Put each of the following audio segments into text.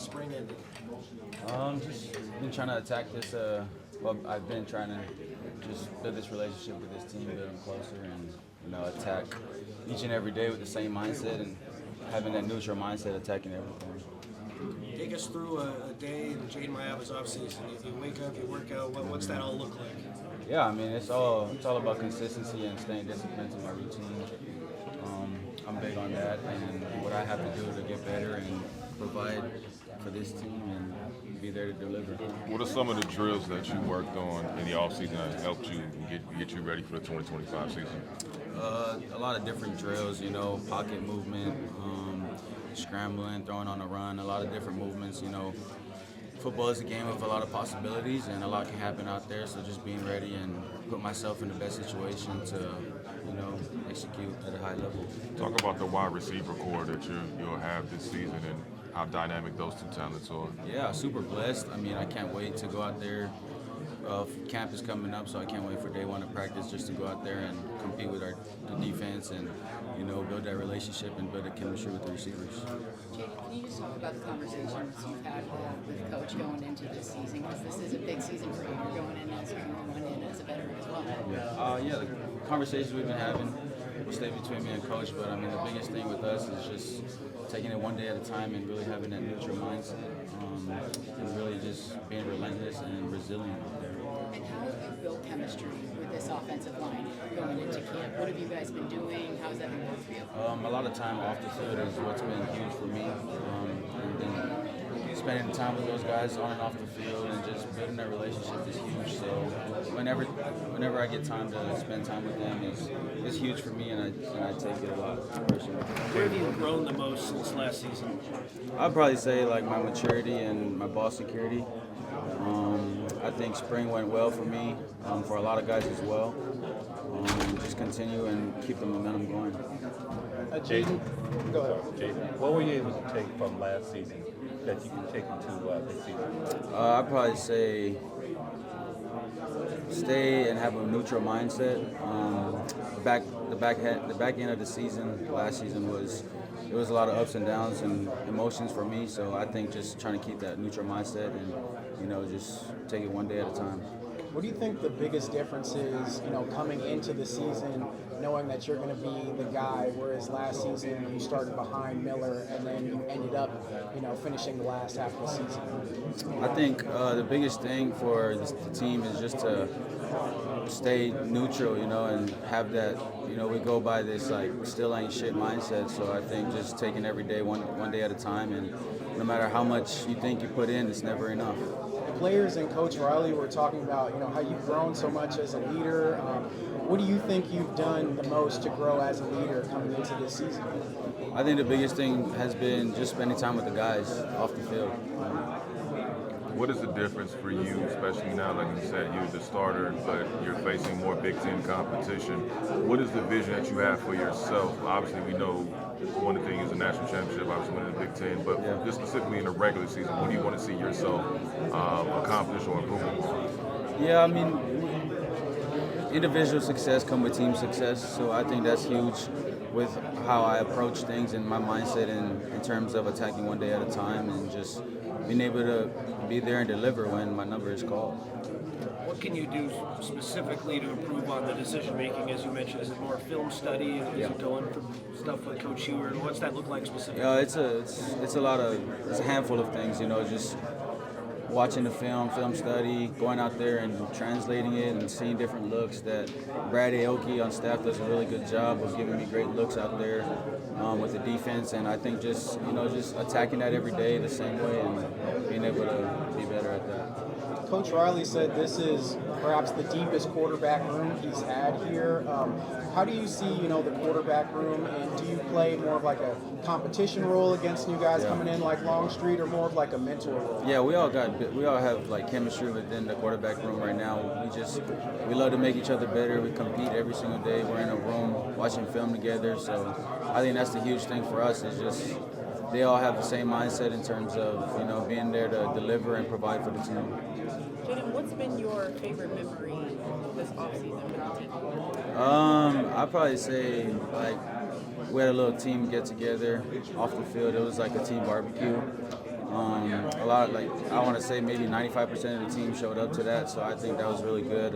spring ended? Just been trying to attack this. I've been trying to just build this relationship with this team, build them closer, and attack each and every day with the same mindset and having that neutral mindset, attacking everything. Take us through a day in Jayden Maiava's offseason. You wake up, you work out. What's that all look like? Yeah, I mean it's all about consistency and staying disciplined to my routine. I'm big on that, and what I have to do to get better and provide for this team and be there to deliver. What are some of the drills that you worked on in the offseason that helped you get you ready for the 2025 season? A lot of different drills, pocket movement, scrambling, throwing on the run, a lot of different movements. Football is a game of a lot of possibilities, and a lot can happen out there. So just being ready and put myself in the best situation to, execute at a high level. Talk about the wide receiver core that you'll have this season and how dynamic those two talents are. Yeah, super blessed. I mean, I can't wait to go out there. Camp is coming up, so I can't wait for day one of practice just to go out there and compete with the defense and, build that relationship and build a chemistry with the receivers. Jayden, can you just talk about the conversations you've had with Coach going into this season? Because this is a big season for you. You're going in as a veteran as well. Yeah, the conversations we've been having will stay between me and Coach, but I mean the biggest thing with us is just taking it one day at a time and really having that neutral mindset and really just being relentless and resilient out there. And how have you built chemistry with this offensive line going into camp? What have you guys been doing? How has that been working for you? A lot of time off the field is what's been huge for me, and then spending time with those guys on and off the field and just building that relationship is huge. So whenever I get time to spend time with them, it's huge for me, and I take it a lot personally. Where have you grown the most since last season? I'd probably say like my maturity and my ball security. I think spring went well for me, for a lot of guys as well. Just continue and keep the momentum going. Jayden, go ahead. Jayden, what were you able to take from last season that you can take into this season? I'd probably say stay and have a neutral mindset. The back end of the season, last season was a lot of ups and downs and emotions for me. So I think just trying to keep that neutral mindset and just take it one day at a time. What do you think the biggest difference is, coming into the season, knowing that you're going to be the guy, whereas last season you started behind Miller and then you ended up, finishing the last half of the season? I think the biggest thing for the team is just to stay neutral, and have that, we go by this like still ain't shit mindset. So I think just taking every day one day at a time, and no matter how much you think you put in, it's never enough. Players and Coach Riley were talking about, how you've grown so much as a leader. What do you think you've done the most to grow as a leader coming into this season? I think the biggest thing has been just spending time with the guys off the field. What is the difference for you, especially now, like you said, you're the starter, but you're facing more Big Ten competition? What is the vision that you have for yourself? Obviously, we know one thing is a national championship, obviously winning the Big Ten, but just specifically in the regular season, what do you want to see yourself accomplish or improve upon? Yeah, I mean, individual success comes with team success, so I think that's huge with how I approach things and my mindset in terms of attacking one day at a time and just being able to be there and deliver when my number is called. What can you do specifically to improve on the decision making? As you mentioned, is it more film study? Is it going from stuff with Coach Heward? What's that look like specifically? Yeah, it's a handful of things. Just watching the film study, going out there and translating it and seeing different looks. That Brad Aoki on staff does a really good job of giving me great looks out there with the defense, and I think just attacking that every day the same way and being able to be better at that. Coach Riley said this is perhaps the deepest quarterback room he's had here. How do you see, the quarterback room, and do you play more of like a competition role against new guys coming in like Longstreet, or more of like a mentor role? Yeah, we all have like chemistry within the quarterback room right now. We love to make each other better. We compete every single day. We're in a room watching film together. So I think that's the huge thing for us is just they all have the same mindset in terms of being there to deliver and provide for the team. Jayden, what's been your favorite memory this offseason with the team? I'd probably say we had a little team get together off the field. It was like a team barbecue. A lot, like I want to say maybe 95% of the team showed up to that, so I think that was really good.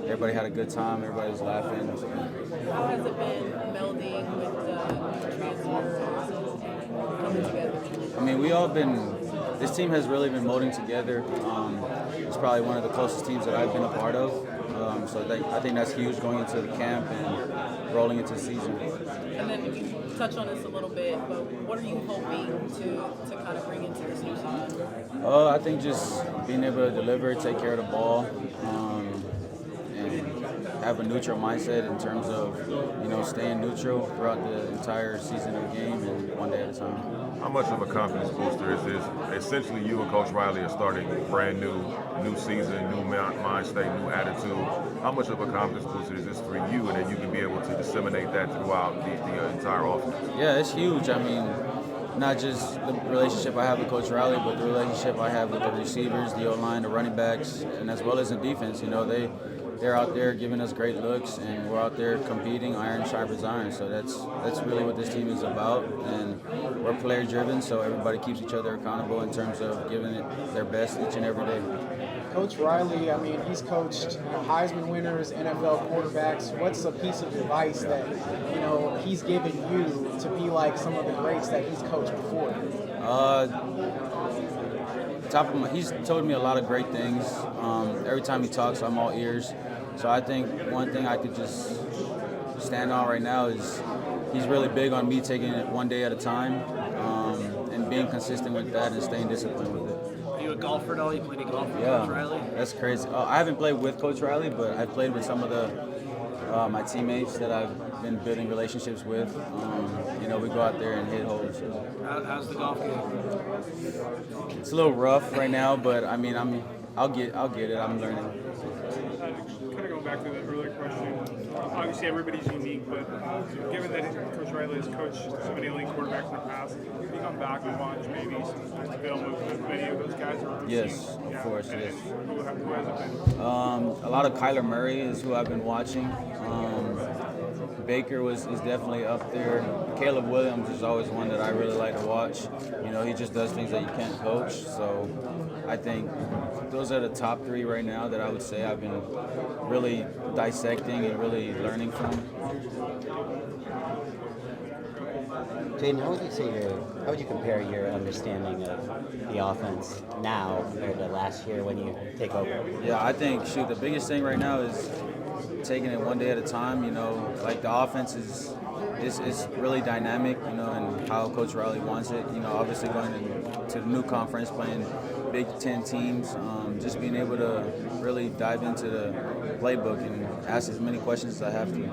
Everybody had a good time. Everybody was laughing. How has it been melding with the transfer and coming together? I mean, this team has really been molding together. It's probably one of the closest teams that I've been a part of. I think that's huge going into the camp and rolling into the season. And then you touch on this a little bit, but what are you hoping to kind of bring into this new season? I think just being able to deliver, take care of the ball, and have a neutral mindset in terms of, staying neutral throughout the entire season of the game and one day at a time. How much of a confidence booster is this? Essentially, you and Coach Riley are starting brand new season, new mind state, new attitude. How much of a confidence booster is this for you, and then you can be able to disseminate that throughout the entire offense? Yeah, it's huge. I mean, not just the relationship I have with Coach Riley, but the relationship I have with the receivers, the O-line, the running backs, and as well as the defense. They're out there giving us great looks, and we're out there competing, iron sharpens iron. So that's really what this team is about, and we're player driven. So everybody keeps each other accountable in terms of giving it their best each and every day. Coach Riley, I mean, he's coached Heisman winners, NFL quarterbacks. What's a piece of advice that he's given you to be like some of the greats that he's coached before? He's told me a lot of great things. Every time he talks, I'm all ears. So I think one thing I could just stand on right now is he's really big on me taking it one day at a time, and being consistent with that and staying disciplined with it. Are you a golfer at all? You play any golf with Yeah, Coach Riley? that's crazy. I haven't played with Coach Riley, but I've played with some of my teammates that I've been building relationships with. We go out there and hit holes. So. How's the golf game? It's a little rough right now, but I mean, I'll get it. I'm learning. Kind of going back to the earlier question, obviously everybody's unique, but given that Coach Riley has coached so many elite quarterbacks in the past, have you gone back and watched maybe some film of many of those guys? Yes, of course, yes. Who has it been? A lot of Kyler Murray is who I've been watching. Baker is definitely up there. Caleb Williams is always one that I really like to watch. He just does things that you can't coach. So I think those are the top three right now that I would say I've been really dissecting and really learning from. Jayden, how would you compare your understanding of the offense now compared to last year when you take over? Yeah, I think the biggest thing right now is taking it one day at a time. Like the offense is really dynamic, and how Coach Riley wants it. Obviously going to the new conference, playing Big Ten teams, just being able to really dive into the playbook and ask as many questions as I have to.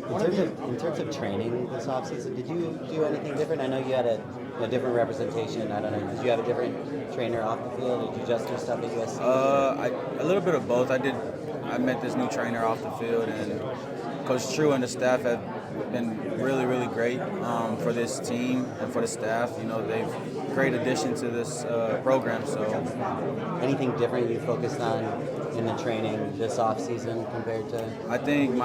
In terms of training this offseason, did you do anything different? I know you had a different representation. I don't know. Did you have a different trainer off the field? Did you just do stuff at USC? A little bit of both. I met this new trainer off the field, and Coach True and the staff have been really, really great for this team and for the staff. They've great addition to this program. So, anything different you focused on in the training this off season compared to? I think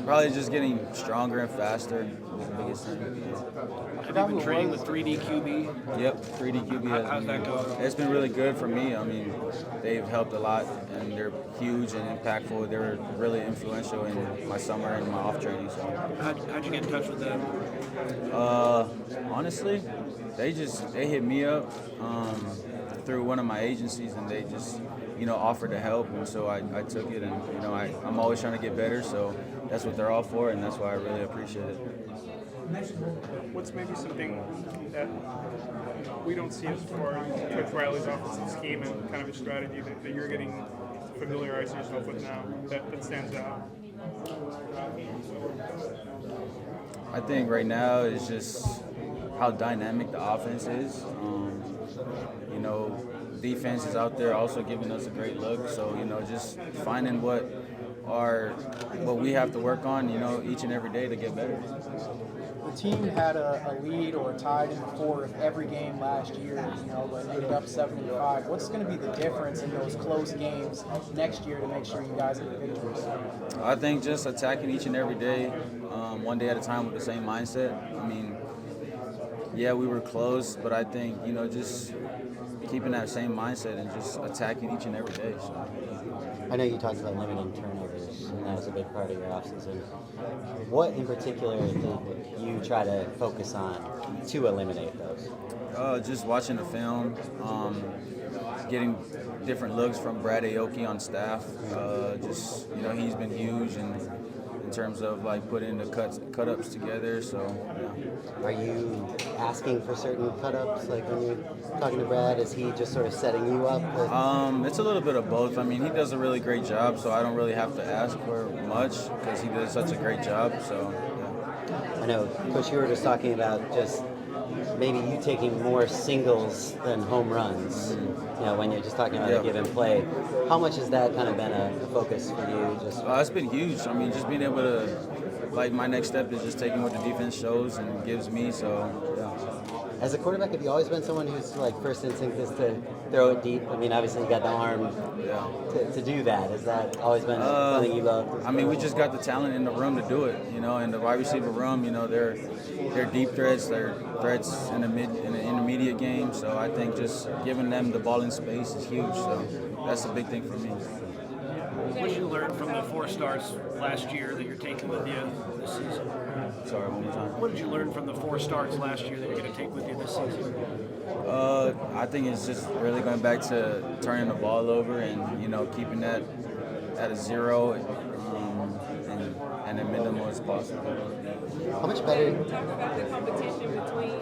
probably just getting stronger and faster was the biggest thing. Have you been training with 3D QB? Yep, 3D QB. How's that going? It's been really good for me. I mean, they've helped a lot, and they're huge and impactful. They were really influential in my summer and my off training. So, how'd you get in touch with them? Honestly, they hit me up through one of my agencies, and they just offered to help, and so I took it, and I'm always trying to get better, so that's what they're all for, and that's why I really appreciate it. What's maybe something that we don't see as far as Coach Riley's offensive scheme and kind of a strategy that you're getting to familiarize yourself with now that stands out? I think right now is just how dynamic the offense is. Defense is out there also giving us a great look. So, just finding what we have to work on, each and every day to get better. The team had a lead or tied in the fourth every game last year, but ended up 7-5. What's going to be the difference in those close games next year to make sure you guys get victories? I think just attacking each and every day, one day at a time with the same mindset. I mean, yeah, we were close, but I think, just keeping that same mindset and just attacking each and every day. So. I know you talked about limiting turnovers, and that was a big part of your offseason. What in particular did you try to focus on to eliminate those? Just watching the film, getting different looks from Brad Aoki on staff. He's been huge in terms of like putting the cut-ups together. So, yeah. Are you asking for certain cut-ups? Like when you're talking to Brad, is he just sort of setting you up? It's a little bit of both. I mean, he does a really great job, so I don't really have to ask for much because he does such a great job. So, yeah. I know, Coach, you were just talking about just maybe you taking more singles than home runs. When you're just talking about a given play, how much has that kind of been a focus for you? It's been huge. I mean, just being able to, like, my next step is just taking what the defense shows and gives me. So, yeah. As a quarterback, have you always been someone whose like first instinct is to throw it deep? I mean, obviously you got the arm to do that. Has that always been something you love? I mean, we just got the talent in the room to do it. In the wide receiver room, they're deep threats. They're threats in the intermediate game. So I think just giving them the ball in space is huge. So that's a big thing for me. What did you learn from the 4 starts last year that you're taking with you this season? Sorry, one more time. What did you learn from the 4 starts last year that you're going to take with you this season? I think it's just really going back to turning the ball over and keeping that at a 0 and as minimal as possible. How much better? Talk about the competition between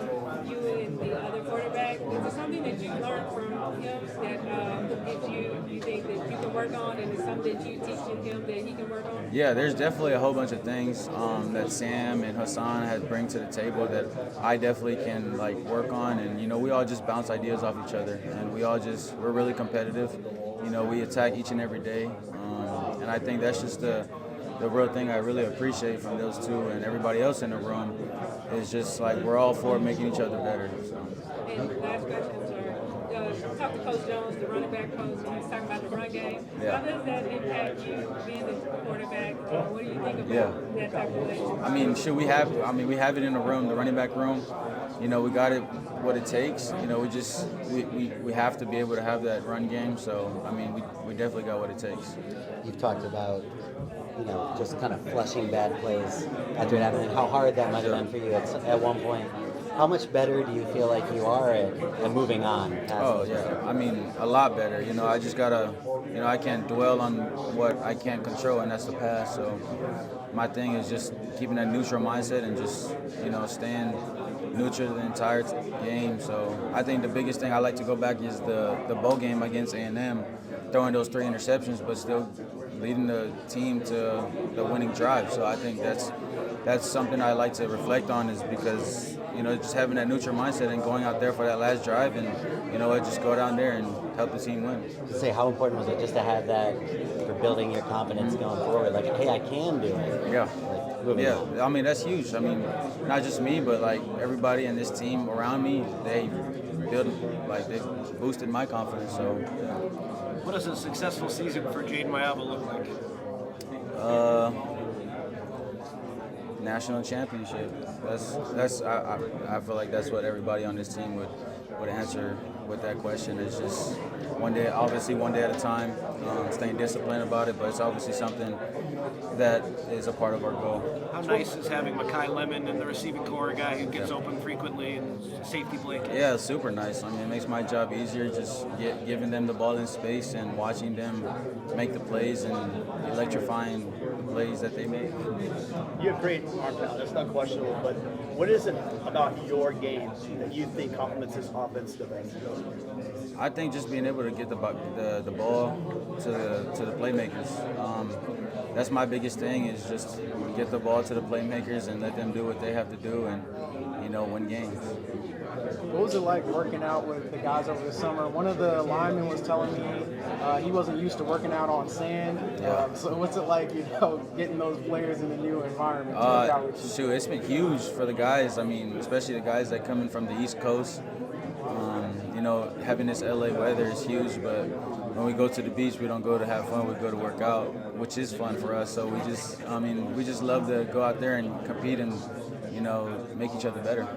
you and the other quarterback. Is it something that you learned from him that you think that you can work on, and is something that you teaching him that he can work on? Yeah, there's definitely a whole bunch of things that Sam and Hassan has bring to the table that I definitely can work on, and we all just bounce ideas off each other, and we're really competitive. We attack each and every day, and I think that's just the real thing I really appreciate from those two and everybody else in the room is just we're all for making each other better. So. And last question, sorry. Talk to Coach Jones, the running back coach. He was talking about the run game. Yeah. How does that impact you being the quarterback? What do you think about that type of relationship? I mean, we have it in the room, the running back room. We got it, what it takes. We have to be able to have that run game. So, I mean, we definitely got what it takes. You've talked about just kind of flushing bad plays after it happened, and how hard that might have been for you at one point. How much better do you feel like you are at moving on? Oh, yeah. I mean, a lot better. I just got to, I can't dwell on what I can't control, and that's the past. So my thing is just keeping that neutral mindset and just, staying neutral the entire game. So I think the biggest thing I like to go back is the bowl game against A&M, throwing those 3 interceptions, but still leading the team to the winning drive. So I think that's something I like to reflect on, is because just having that neutral mindset and going out there for that last drive and just go down there and help the team win. Say, how important was it just to have that for building your confidence going forward? Like, hey, I can do it. Yeah. On. I mean, that's huge. I mean, not just me, but everybody in this team around me, they boosted my confidence. So. Yeah. What does a successful season for Jayden Maiava look like? National championship. I feel like that's what everybody on this team would answer with that question. It's just one day at a time, staying disciplined about it, but it's obviously something that is a part of our goal. How nice is having Makai Lemon in the receiving corps, a guy who gets open frequently and safety blanket? Yeah, super nice. I mean, it makes my job easier, just giving them the ball in space and watching them make the plays and electrifying plays that they make. You have great arm talent, that's not questionable, but what is it about your game that you think complements this offense the best? I think just being able to get the ball to the playmakers. That's my biggest thing, is just get the ball to the playmakers and let them do what they have to do and win games. What was it like working out with the guys over the summer? One of the linemen was telling me he wasn't used to working out on sand. So what's it like, getting those players in a new environment to work out with you? Shoot, it's been huge for the guys. I mean, especially the guys that come in from the East Coast. Having this LA weather is huge, but when we go to the beach, we don't go to have fun, we go to work out, which is fun for us. So we just love to go out there and compete and, make each other better.